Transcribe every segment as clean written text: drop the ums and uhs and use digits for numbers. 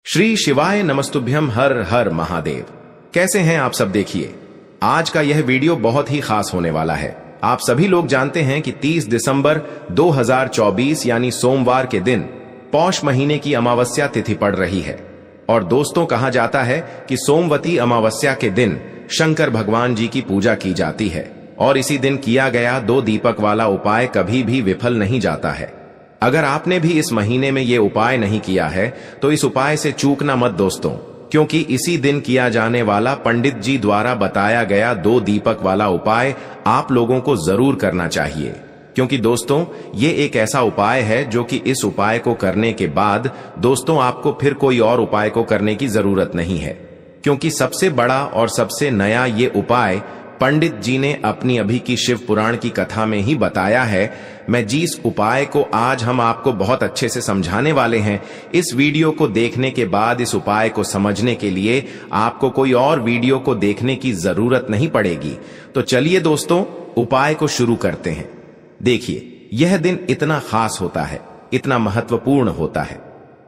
श्री शिवाय नमस्तुभ्यम हर हर महादेव। कैसे हैं आप सब? देखिए, आज का यह वीडियो बहुत ही खास होने वाला है। आप सभी लोग जानते हैं कि 30 दिसंबर 2024 यानी सोमवार के दिन पौष महीने की अमावस्या तिथि पड़ रही है। और दोस्तों, कहा जाता है कि सोमवती अमावस्या के दिन शंकर भगवान जी की पूजा की जाती है और इसी दिन किया गया 2 दीपक वाला उपाय कभी भी विफल नहीं जाता है। अगर आपने भी इस महीने में ये उपाय नहीं किया है तो इस उपाय से चूकना मत दोस्तों, क्योंकि इसी दिन किया जाने वाला पंडित जी द्वारा बताया गया 2 दीपक वाला उपाय आप लोगों को जरूर करना चाहिए। क्योंकि दोस्तों, ये एक ऐसा उपाय है जो कि इस उपाय को करने के बाद दोस्तों आपको फिर कोई और उपाय को करने की जरूरत नहीं है, क्योंकि सबसे बड़ा और सबसे नया ये उपाय पंडित जी ने अपनी अभी की शिव पुराण की कथा में ही बताया है। मैं जिस उपाय को आज हम आपको बहुत अच्छे से समझाने वाले हैं, इस वीडियो को देखने के बाद इस उपाय को समझने के लिए आपको कोई और वीडियो को देखने की जरूरत नहीं पड़ेगी। तो चलिए दोस्तों, उपाय को शुरू करते हैं। देखिए, यह दिन इतना खास होता है, इतना महत्वपूर्ण होता है।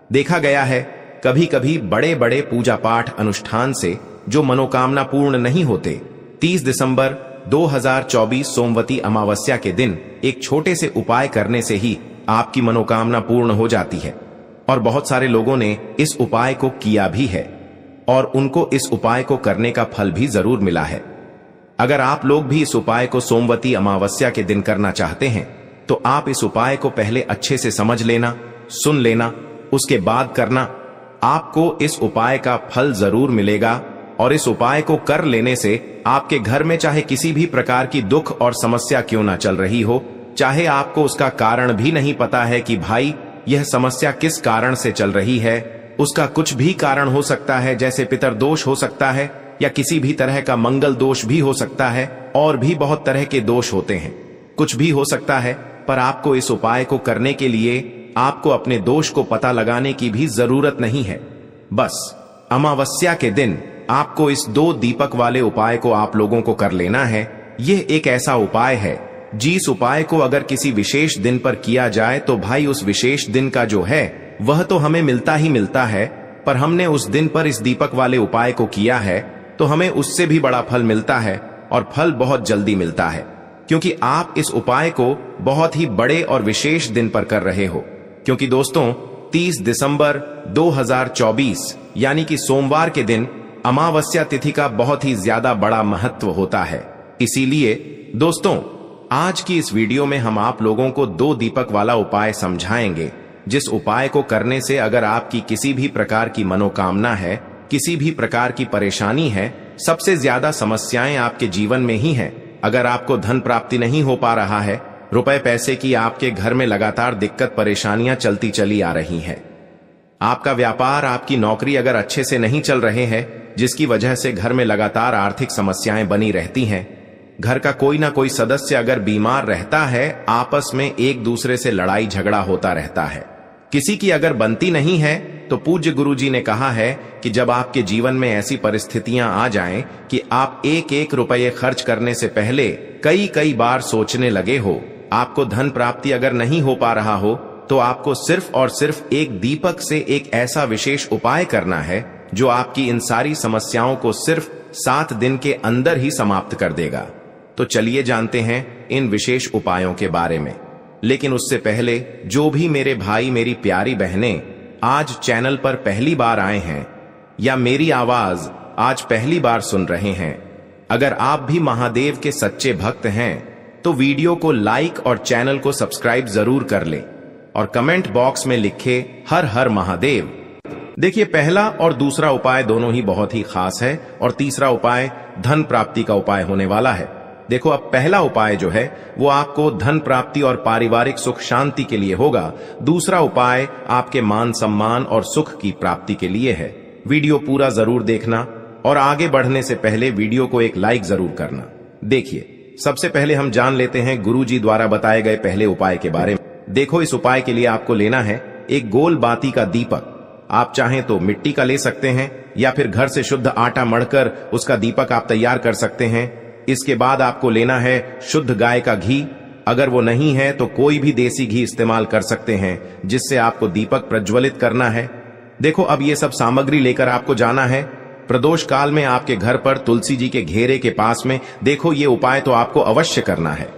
देखा गया है कभी कभी बड़े बड़े पूजा पाठ अनुष्ठान से जो मनोकामना पूर्ण नहीं होते, 30 दिसंबर 2024 सोमवती अमावस्या के दिन एक छोटे से उपाय करने से ही आपकी मनोकामना पूर्ण हो जाती है। और बहुत सारे लोगों ने इस उपाय को किया भी है और उनको इस उपाय को करने का फल भी जरूर मिला है। अगर आप लोग भी इस उपाय को सोमवती अमावस्या के दिन करना चाहते हैं तो आप इस उपाय को पहले अच्छे से समझ लेना, सुन लेना, उसके बाद करना। आपको इस उपाय का फल जरूर मिलेगा और इस उपाय को कर लेने से आपके घर में चाहे किसी भी प्रकार की दुख और समस्या क्यों ना चल रही हो, चाहे आपको उसका कारण भी नहीं पता है कि भाई यह समस्या किस कारण से चल रही है, उसका कुछ भी कारण हो सकता है, जैसे पितर दोष हो सकता है या किसी भी तरह का मंगल दोष भी हो सकता है, और भी बहुत तरह के दोष होते हैं, कुछ भी हो सकता है। पर आपको इस उपाय को करने के लिए आपको अपने दोष को पता लगाने की भी जरूरत नहीं है। बस अमावस्या के दिन आपको इस 2 दीपक वाले उपाय को आप लोगों को कर लेना है। यह एक ऐसा उपाय है जिस उपाय को अगर किसी विशेष दिन पर किया जाए तो भाई उस विशेष दिन का जो है वह तो हमें मिलता ही मिलता है, पर हमने उस दिन पर इस दीपक वाले उपाय को किया है तो हमें उससे भी बड़ा फल मिलता है, और फल बहुत जल्दी मिलता है, क्योंकि आप इस उपाय को बहुत ही बड़े और विशेष दिन पर कर रहे हो। क्योंकि दोस्तों, 30 दिसंबर 2024 यानी कि सोमवार के दिन अमावस्या तिथि का बहुत ही ज्यादा बड़ा महत्व होता है। इसीलिए दोस्तों, आज की इस वीडियो में हम आप लोगों को 2 दीपक वाला उपाय समझाएंगे, जिस उपाय को करने से अगर आपकी किसी भी प्रकार की मनोकामना है, किसी भी प्रकार की परेशानी है, सबसे ज्यादा समस्याएं आपके जीवन में ही हैं। अगर आपको धन प्राप्ति नहीं हो पा रहा है, रुपए पैसे की आपके घर में लगातार दिक्कत परेशानियां चलती चली आ रही हैं, आपका व्यापार, आपकी नौकरी अगर अच्छे से नहीं चल रहे हैं, जिसकी वजह से घर में लगातार आर्थिक समस्याएं बनी रहती हैं, घर का कोई ना कोई सदस्य अगर बीमार रहता है, आपस में एक दूसरे से लड़ाई झगड़ा होता रहता है, किसी की अगर बनती नहीं है, तो पूज्य गुरु जी ने कहा है कि जब आपके जीवन में ऐसी परिस्थितियां आ जाएं कि आप एक एक रुपये खर्च करने से पहले कई कई बार सोचने लगे हो, आपको धन प्राप्ति अगर नहीं हो पा रहा हो, तो आपको सिर्फ और सिर्फ एक दीपक से एक ऐसा विशेष उपाय करना है जो आपकी इन सारी समस्याओं को सिर्फ 7 दिन के अंदर ही समाप्त कर देगा। तो चलिए जानते हैं इन विशेष उपायों के बारे में। लेकिन उससे पहले, जो भी मेरे भाई मेरी प्यारी बहनें आज चैनल पर पहली बार आए हैं या मेरी आवाज आज पहली बार सुन रहे हैं, अगर आप भी महादेव के सच्चे भक्त हैं तो वीडियो को लाइक और चैनल को सब्सक्राइब जरूर कर लें और कमेंट बॉक्स में लिखे हर हर महादेव। देखिए, पहला और दूसरा उपाय दोनों ही बहुत ही खास है और तीसरा उपाय धन प्राप्ति का उपाय होने वाला है। देखो, अब पहला उपाय जो है वो आपको धन प्राप्ति और पारिवारिक सुख शांति के लिए होगा। दूसरा उपाय आपके मान सम्मान और सुख की प्राप्ति के लिए है। वीडियो पूरा जरूर देखना और आगे बढ़ने से पहले वीडियो को एक लाइक जरूर करना। देखिए, सबसे पहले हम जान लेते हैं गुरु जी द्वारा बताए गए पहले उपाय के बारे में। देखो, इस उपाय के लिए आपको लेना है एक गोल बाती का दीपक। आप चाहें तो मिट्टी का ले सकते हैं या फिर घर से शुद्ध आटा मढ़कर उसका दीपक आप तैयार कर सकते हैं। इसके बाद आपको लेना है शुद्ध गाय का घी। अगर वो नहीं है तो कोई भी देसी घी इस्तेमाल कर सकते हैं, जिससे आपको दीपक प्रज्वलित करना है। देखो, अब ये सब सामग्री लेकर आपको जाना है प्रदोष काल में आपके घर पर तुलसी जी के घेरे के पास में। देखो, ये उपाय तो आपको अवश्य करना है।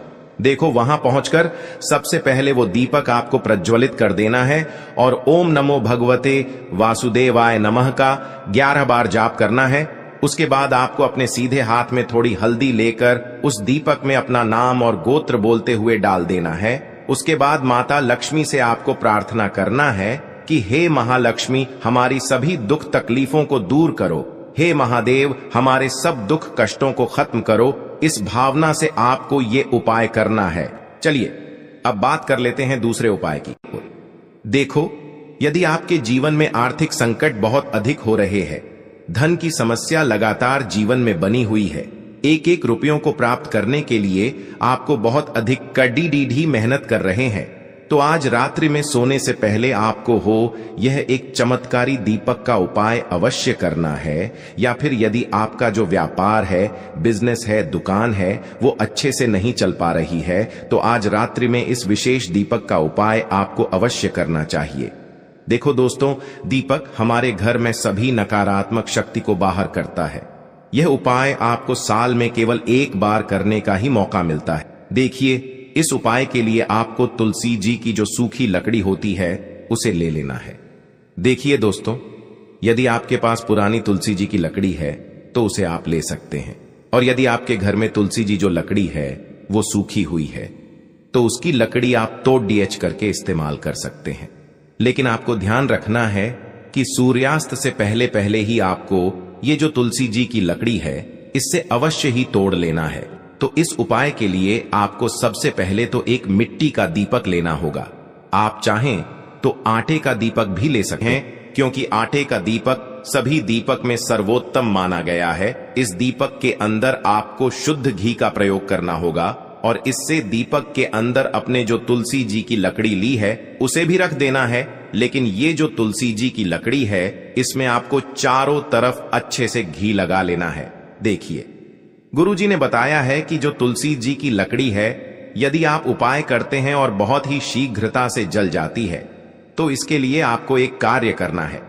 देखो, वहां पहुंचकर सबसे पहले वो दीपक आपको प्रज्वलित कर देना है और ओम नमो भगवते वासुदेवाय नमः का 11 बार जाप करना है। उसके बाद आपको अपने सीधे हाथ में थोड़ी हल्दी लेकर उस दीपक में अपना नाम और गोत्र बोलते हुए डाल देना है। उसके बाद माता लक्ष्मी से आपको प्रार्थना करना है कि हे महालक्ष्मी, हमारी सभी दुख तकलीफों को दूर करो। हे महादेव, हमारे सब दुख कष्टों को खत्म करो। इस भावना से आपको ये उपाय करना है। चलिए अब बात कर लेते हैं दूसरे उपाय की। देखो, यदि आपके जीवन में आर्थिक संकट बहुत अधिक हो रहे हैं, धन की समस्या लगातार जीवन में बनी हुई है, एक एक रुपयों को प्राप्त करने के लिए आपको बहुत अधिक कड़ी मेहनत कर रहे हैं, तो आज रात्रि में सोने से पहले आपको यह एक चमत्कारी दीपक का उपाय अवश्य करना है। या फिर यदि आपका जो व्यापार है, बिजनेस है, दुकान है, वो अच्छे से नहीं चल पा रही है, तो आज रात्रि में इस विशेष दीपक का उपाय आपको अवश्य करना चाहिए। देखो दोस्तों, दीपक हमारे घर में सभी नकारात्मक शक्ति को बाहर करता है। यह उपाय आपको साल में केवल एक बार करने का ही मौका मिलता है। देखिए, इस उपाय के लिए आपको तुलसी जी की जो सूखी लकड़ी होती है उसे ले लेना है। देखिए दोस्तों, यदि आपके पास पुरानी तुलसी जी की लकड़ी है तो उसे आप ले सकते हैं, और यदि आपके घर में तुलसी जी जो लकड़ी है वो सूखी हुई है तो उसकी लकड़ी आप तोड़ डीएच करके इस्तेमाल कर सकते हैं। लेकिन आपको ध्यान रखना है कि सूर्यास्त से पहले पहले ही आपको ये जो तुलसी जी की लकड़ी है इससे अवश्य ही तोड़ लेना है। तो इस उपाय के लिए आपको सबसे पहले तो एक मिट्टी का दीपक लेना होगा। आप चाहें तो आटे का दीपक भी ले सकते हैं, क्योंकि आटे का दीपक सभी दीपक में सर्वोत्तम माना गया है। इस दीपक के अंदर आपको शुद्ध घी का प्रयोग करना होगा और इससे दीपक के अंदर अपने जो तुलसी जी की लकड़ी ली है उसे भी रख देना है। लेकिन ये जो तुलसी जी की लकड़ी है इसमें आपको चारों तरफ अच्छे से घी लगा लेना है। देखिए, गुरुजी ने बताया है कि जो तुलसी जी की लकड़ी है, यदि आप उपाय करते हैं और बहुत ही शीघ्रता से जल जाती है, तो इसके लिए आपको एक कार्य करना है।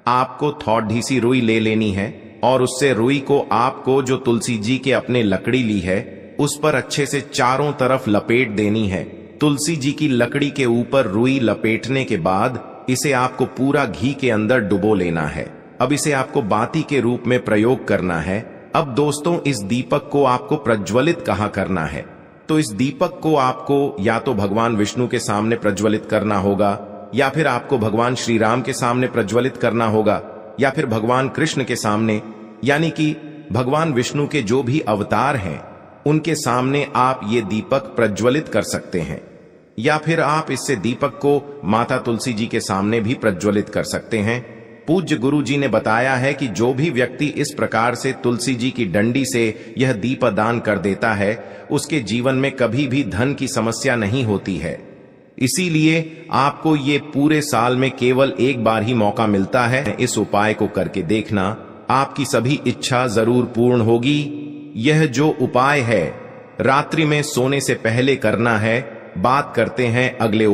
आपको थोड़ी सी रुई ले लेनी है और उससे रुई को आपको जो तुलसी जी के अपने लकड़ी ली है उस पर अच्छे से चारों तरफ लपेट देनी है। तुलसी जी की लकड़ी के ऊपर रुई लपेटने के बाद इसे आपको पूरा घी के अंदर डुबो लेना है। अब इसे आपको बाती के रूप में प्रयोग करना है। अब दोस्तों, इस दीपक को आपको प्रज्वलित कहाँ करना है? तो इस दीपक को आपको या तो भगवान विष्णु के सामने प्रज्वलित करना होगा, या फिर आपको भगवान श्री राम के सामने प्रज्वलित करना होगा, या फिर भगवान कृष्ण के सामने, यानी कि भगवान विष्णु के जो भी अवतार हैं उनके सामने आप ये दीपक प्रज्वलित कर सकते हैं। या फिर आप इससे दीपक को माता तुलसी जी के सामने भी प्रज्वलित कर सकते हैं। पूज्य गुरु जी ने बताया है कि जो भी व्यक्ति इस प्रकार से तुलसी जी की डंडी से यह दीपदान कर देता है उसके जीवन में कभी भी धन की समस्या नहीं होती है। इसीलिए आपको ये पूरे साल में केवल एक बार ही मौका मिलता है। इस उपाय को करके देखना, आपकी सभी इच्छा जरूर पूर्ण होगी। यह जो उपाय है रात्रि में सोने से पहले करना है। बात करते हैं अगले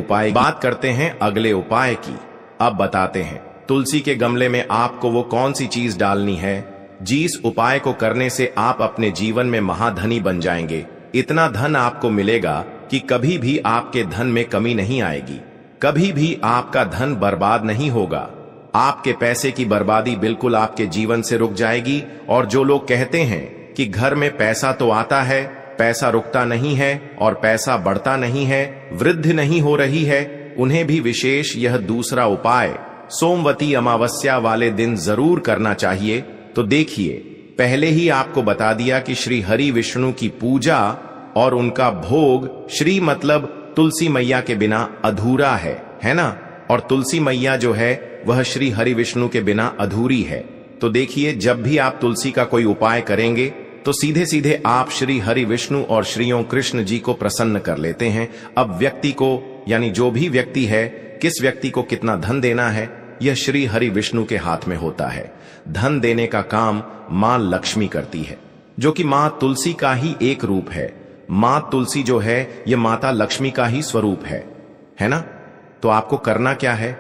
उपाय की। अब बताते हैं तुलसी के गमले में आपको वो कौन सी चीज डालनी है जिस उपाय को करने से आप अपने जीवन में महाधनी बन जाएंगे। इतना धन आपको मिलेगा कि कभी भी आपके धन में कमी नहीं आएगी, कभी भी आपका धन बर्बाद नहीं होगा। आपके पैसे की बर्बादी बिल्कुल आपके जीवन से रुक जाएगी। और जो लोग कहते हैं कि घर में पैसा तो आता है, पैसा रुकता नहीं है और पैसा बढ़ता नहीं है, वृद्धि नहीं हो रही है, उन्हें भी विशेष यह दूसरा उपाय सोमवती अमावस्या वाले दिन जरूर करना चाहिए। तो देखिए, पहले ही आपको बता दिया कि श्री हरि विष्णु की पूजा और उनका भोग, श्री मतलब तुलसी मैया के बिना अधूरा है ना? और तुलसी मैया जो है वह श्री हरि विष्णु के बिना अधूरी है। तो देखिए, जब भी आप तुलसी का कोई उपाय करेंगे तो सीधे सीधे आप श्री हरि विष्णु और श्रीयों कृष्ण जी को प्रसन्न कर लेते हैं। अब व्यक्ति को, यानी जो भी व्यक्ति है, किस व्यक्ति को कितना धन देना है यह श्री हरि विष्णु के हाथ में होता है। धन देने का काम मां लक्ष्मी करती है, जो कि मां तुलसी का ही एक रूप है। मां तुलसी जो है यह माता लक्ष्मी का ही स्वरूप है ना? तो आपको करना क्या है?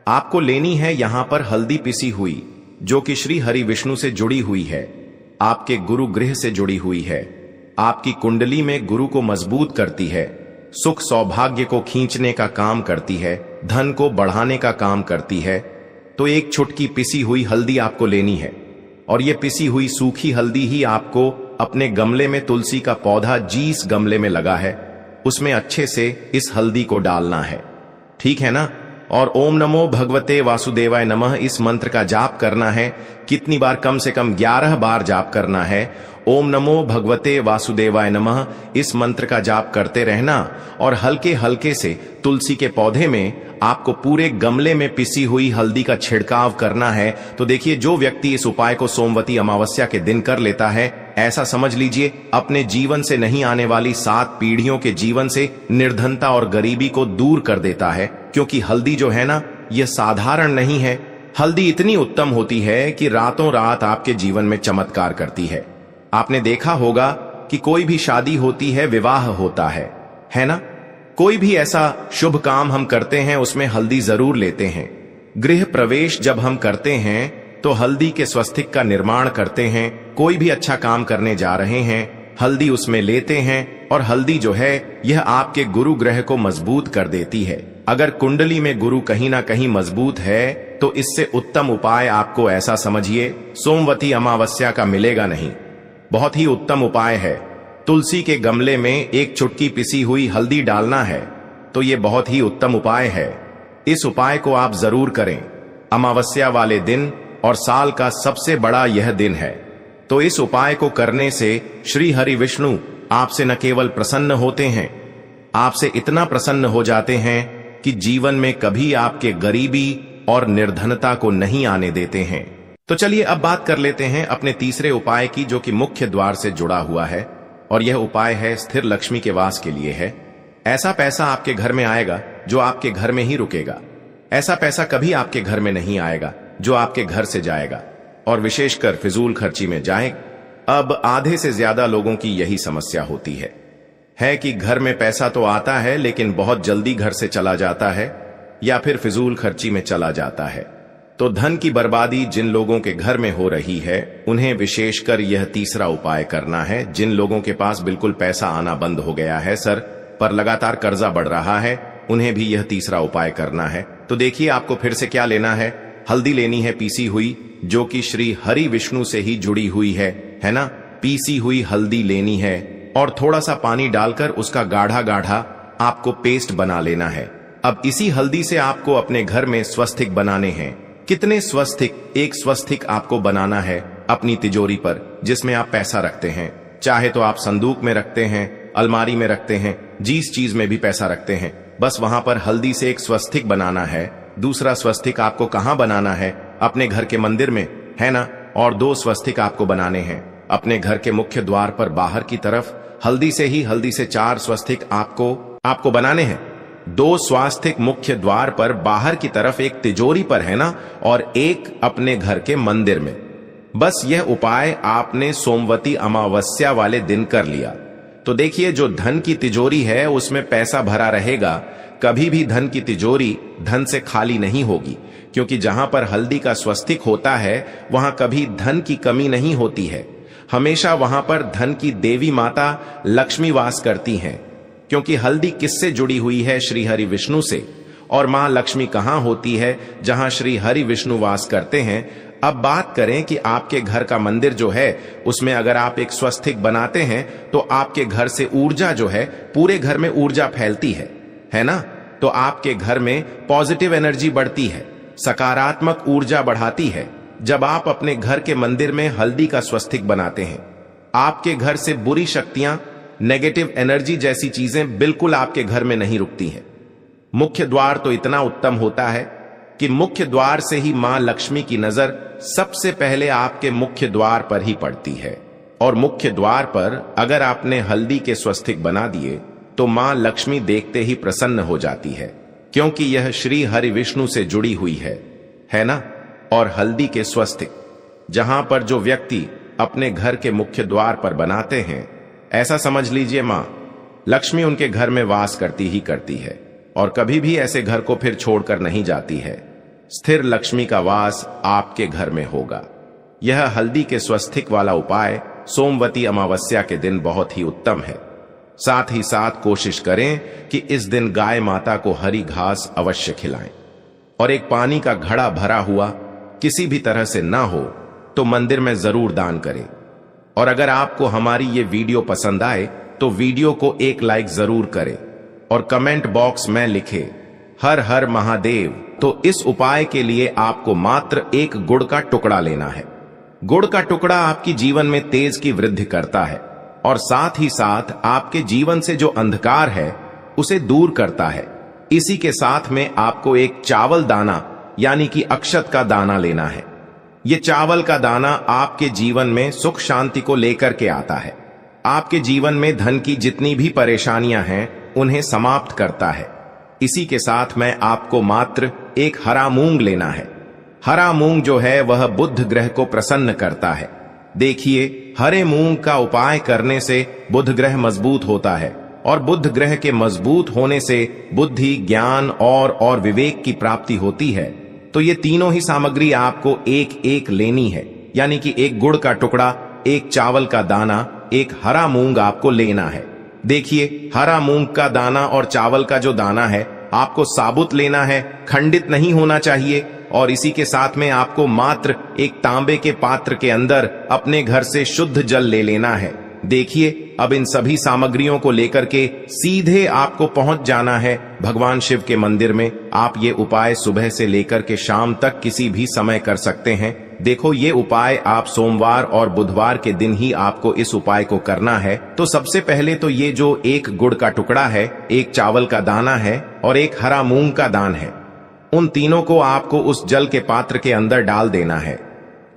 आपको लेनी है यहां पर हल्दी पिसी हुई, जो कि श्री हरि विष्णु से जुड़ी हुई है, आपके गुरु गृह से जुड़ी हुई है, आपकी कुंडली में गुरु को मजबूत करती है, सुख सौभाग्य को खींचने का काम करती है, धन को बढ़ाने का काम करती है। तो एक चुटकी पिसी हुई हल्दी आपको लेनी है, और यह पिसी हुई सूखी हल्दी ही आपको अपने गमले में, तुलसी का पौधा जिस गमले में लगा है उसमें अच्छे से इस हल्दी को डालना है, ठीक है ना। और ओम नमो भगवते वासुदेवाय नमः इस मंत्र का जाप करना है। कितनी बार? कम से कम 11 बार जाप करना है। ओम नमो भगवते वासुदेवाय नमः इस मंत्र का जाप करते रहना, और हल्के हल्के से तुलसी के पौधे में आपको पूरे गमले में पिसी हुई हल्दी का छिड़काव करना है। तो देखिए, जो व्यक्ति इस उपाय को सोमवती अमावस्या के दिन कर लेता है, ऐसा समझ लीजिए अपने जीवन से नहीं आने वाली 7 पीढ़ियों के जीवन से निर्धनता और गरीबी को दूर कर देता है। क्योंकि हल्दी जो है ना, यह साधारण नहीं है। हल्दी इतनी उत्तम होती है कि रातों रात आपके जीवन में चमत्कार करती है। आपने देखा होगा कि कोई भी शादी होती है, विवाह होता है ना। कोई भी ऐसा शुभ काम हम करते हैं उसमें हल्दी जरूर लेते हैं। गृह प्रवेश जब हम करते हैं तो हल्दी के स्वस्तिक का निर्माण करते हैं। कोई भी अच्छा काम करने जा रहे हैं, हल्दी उसमें लेते हैं, और हल्दी जो है यह आपके गुरु ग्रह को मजबूत कर देती है। अगर कुंडली में गुरु कहीं ना कहीं मजबूत है तो इससे उत्तम उपाय आपको, ऐसा समझिए, सोमवती अमावस्या का मिलेगा नहीं। बहुत ही उत्तम उपाय है। तुलसी के गमले में एक चुटकी पिसी हुई हल्दी डालना है, तो यह बहुत ही उत्तम उपाय है। इस उपाय को आप जरूर करें। अमावस्या वाले दिन और साल का सबसे बड़ा यह दिन है। तो इस उपाय को करने से श्री हरि विष्णु आपसे न केवल प्रसन्न होते हैं, आपसे इतना प्रसन्न हो जाते हैं कि जीवन में कभी आपके गरीबी और निर्धनता को नहीं आने देते हैं। तो चलिए अब बात कर लेते हैं अपने तीसरे उपाय की, जो कि मुख्य द्वार से जुड़ा हुआ है, और यह उपाय है स्थिर लक्ष्मी के वास के लिए है। ऐसा पैसा आपके घर में आएगा जो आपके घर में ही रुकेगा। ऐसा पैसा कभी आपके घर में नहीं आएगा जो आपके घर से जाएगा, और विशेषकर फिजूल खर्ची में जाए। अब आधे से ज्यादा लोगों की यही समस्या होती है कि घर में पैसा तो आता है लेकिन बहुत जल्दी घर से चला जाता है, या फिर फिजूल खर्ची में चला जाता है। तो धन की बर्बादी जिन लोगों के घर में हो रही है, उन्हें विशेषकर यह तीसरा उपाय करना है। जिन लोगों के पास बिल्कुल पैसा आना बंद हो गया है सर, पर लगातार कर्जा बढ़ रहा है, उन्हें भी यह तीसरा उपाय करना है। तो देखिए, आपको फिर से क्या लेना है। हल्दी लेनी है पीसी हुई, जो कि श्री हरि विष्णु से ही जुड़ी हुई है ना। पीसी हुई हल्दी लेनी है, और थोड़ा सा पानी डालकर उसका गाढ़ा गाढ़ा आपको पेस्ट बना लेना है। अब इसी हल्दी से आपको अपने घर में स्वस्तिक बनाने हैं। कितने स्वस्तिक? एक स्वस्तिक आपको बनाना है अपनी तिजोरी पर, जिसमें आप पैसा रखते हैं। चाहे तो आप संदूक में रखते हैं, अलमारी में रखते हैं, जिस चीज में भी पैसा रखते हैं, बस वहां पर हल्दी से एक स्वस्तिक बनाना है। दूसरा स्वस्तिक आपको कहां बनाना है? अपने घर के मंदिर में, है ना। और 2 स्वस्तिक आपको बनाने हैं अपने घर के मुख्य द्वार पर बाहर की तरफ। हल्दी से 4 स्वस्तिक आपको बनाने हैं। 2 स्वास्तिक मुख्य द्वार पर बाहर की तरफ, एक तिजोरी पर, है ना, और एक अपने घर के मंदिर में। बस यह उपाय आपने सोमवती अमावस्या वाले दिन कर लिया। तो देखिए, जो धन की तिजोरी है उसमें पैसा भरा रहेगा। कभी भी धन की तिजोरी धन से खाली नहीं होगी, क्योंकि जहां पर हल्दी का स्वस्तिक होता है वहां कभी धन की कमी नहीं होती है। हमेशा वहां पर धन की देवी माता लक्ष्मी वास करती हैं, क्योंकि हल्दी किससे जुड़ी हुई है? श्री हरि विष्णु से। और मां लक्ष्मी कहां होती है? जहां श्री हरि विष्णु वास करते हैं। अब बात करें कि आपके घर का मंदिर जो है उसमें अगर आप एक स्वस्तिक बनाते हैं तो आपके घर से ऊर्जा जो है, पूरे घर में ऊर्जा फैलती है ना। तो आपके घर में पॉजिटिव एनर्जी बढ़ती है, सकारात्मक ऊर्जा बढ़ाती है। जब आप अपने घर के मंदिर में हल्दी का स्वस्तिक बनाते हैं, आपके घर से बुरी शक्तियां, नेगेटिव एनर्जी जैसी चीजें बिल्कुल आपके घर में नहीं रुकती हैं। मुख्य द्वार तो इतना उत्तम होता है कि मुख्य द्वार से ही मां लक्ष्मी की नजर सबसे पहले आपके मुख्य द्वार पर ही पड़ती है। और मुख्य द्वार पर अगर आपने हल्दी के स्वस्तिक बना दिए तो मां लक्ष्मी देखते ही प्रसन्न हो जाती है, क्योंकि यह श्री हरि विष्णु से जुड़ी हुई है ना। और हल्दी के स्वस्तिक जहां पर जो व्यक्ति अपने घर के मुख्य द्वार पर बनाते हैं, ऐसा समझ लीजिए मां लक्ष्मी उनके घर में वास करती ही करती है, और कभी भी ऐसे घर को फिर छोड़कर नहीं जाती है। स्थिर लक्ष्मी का वास आपके घर में होगा। यह हल्दी के स्वस्तिक वाला उपाय सोमवती अमावस्या के दिन बहुत ही उत्तम है। साथ ही साथ कोशिश करें कि इस दिन गाय माता को हरी घास अवश्य खिलाएं और एक पानी का घड़ा भरा हुआ किसी भी तरह से ना हो तो मंदिर में जरूर दान करें। और अगर आपको हमारी ये वीडियो पसंद आए तो वीडियो को एक लाइक जरूर करें और कमेंट बॉक्स में लिखें हर हर महादेव। तो इस उपाय के लिए आपको मात्र एक गुड़ का टुकड़ा लेना है। गुड़ का टुकड़ा आपकी जीवन में तेज की वृद्धि करता है और साथ ही साथ आपके जीवन से जो अंधकार है उसे दूर करता है। इसी के साथ में आपको एक चावल दाना यानी कि अक्षत का दाना लेना है। यह चावल का दाना आपके जीवन में सुख शांति को लेकर के आता है। आपके जीवन में धन की जितनी भी परेशानियां हैं उन्हें समाप्त करता है। इसी के साथ में आपको मात्र एक हरा मूंग लेना है। हरा मूंग जो है वह बुध ग्रह को प्रसन्न करता है। देखिए, हरे मूंग का उपाय करने से बुध ग्रह मजबूत होता है और बुध ग्रह के मजबूत होने से बुद्धि, ज्ञान और विवेक की प्राप्ति होती है। तो ये तीनों ही सामग्री आपको एक एक लेनी है, यानी कि एक गुड़ का टुकड़ा, एक चावल का दाना, एक हरा मूंग आपको लेना है। देखिए, हरा मूंग का दाना और चावल का जो दाना है आपको साबुत लेना है, खंडित नहीं होना चाहिए। और इसी के साथ में आपको मात्र एक तांबे के पात्र के अंदर अपने घर से शुद्ध जल ले लेना है। देखिए, अब इन सभी सामग्रियों को लेकर के सीधे आपको पहुंच जाना है भगवान शिव के मंदिर में। आप ये उपाय सुबह से लेकर के शाम तक किसी भी समय कर सकते हैं। देखो, ये उपाय आप सोमवार और बुधवार के दिन ही आपको इस उपाय को करना है। तो सबसे पहले तो ये जो एक गुड़ का टुकड़ा है, एक चावल का दाना है और एक हरा मूंग का दान है, उन तीनों को आपको उस जल के पात्र के अंदर डाल देना है।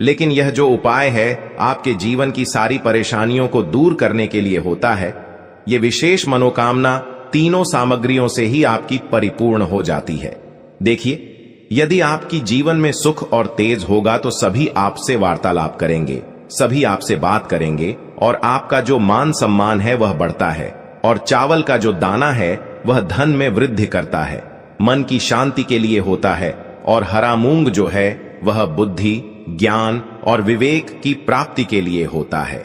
लेकिन यह जो उपाय है आपके जीवन की सारी परेशानियों को दूर करने के लिए होता है। यह विशेष मनोकामना तीनों सामग्रियों से ही आपकी परिपूर्ण हो जाती है। देखिए, यदि आपकी जीवन में सुख और तेज होगा तो सभी आपसे वार्तालाप करेंगे, सभी आपसे बात करेंगे और आपका जो मान सम्मान है वह बढ़ता है। और चावल का जो दाना है वह धन में वृद्धि करता है, मन की शांति के लिए होता है। और हरा मूंग जो है वह बुद्धि, ज्ञान और विवेक की प्राप्ति के लिए होता है।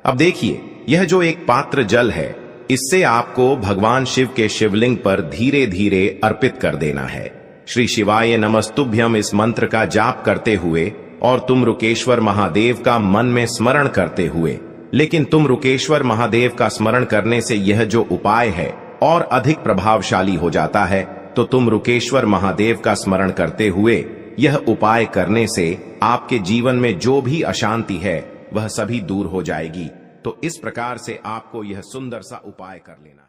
अब देखिए, यह जो एक पात्र जल है, इससे आपको भगवान शिव के शिवलिंग पर धीरे धीरे अर्पित कर देना है। श्री शिवाय नमस्तुभ्यम इस मंत्र का जाप करते हुए और तुम रुकेश्वर महादेव का मन में स्मरण करते हुए। लेकिन तुम रुकेश्वर महादेव का स्मरण करने से यह जो उपाय है और अधिक प्रभावशाली हो जाता है। तो तुम रुकेश्वर महादेव का स्मरण करते हुए यह उपाय करने से आपके जीवन में जो भी अशांति है वह सभी दूर हो जाएगी। तो इस प्रकार से आपको यह सुंदर सा उपाय कर लेना है।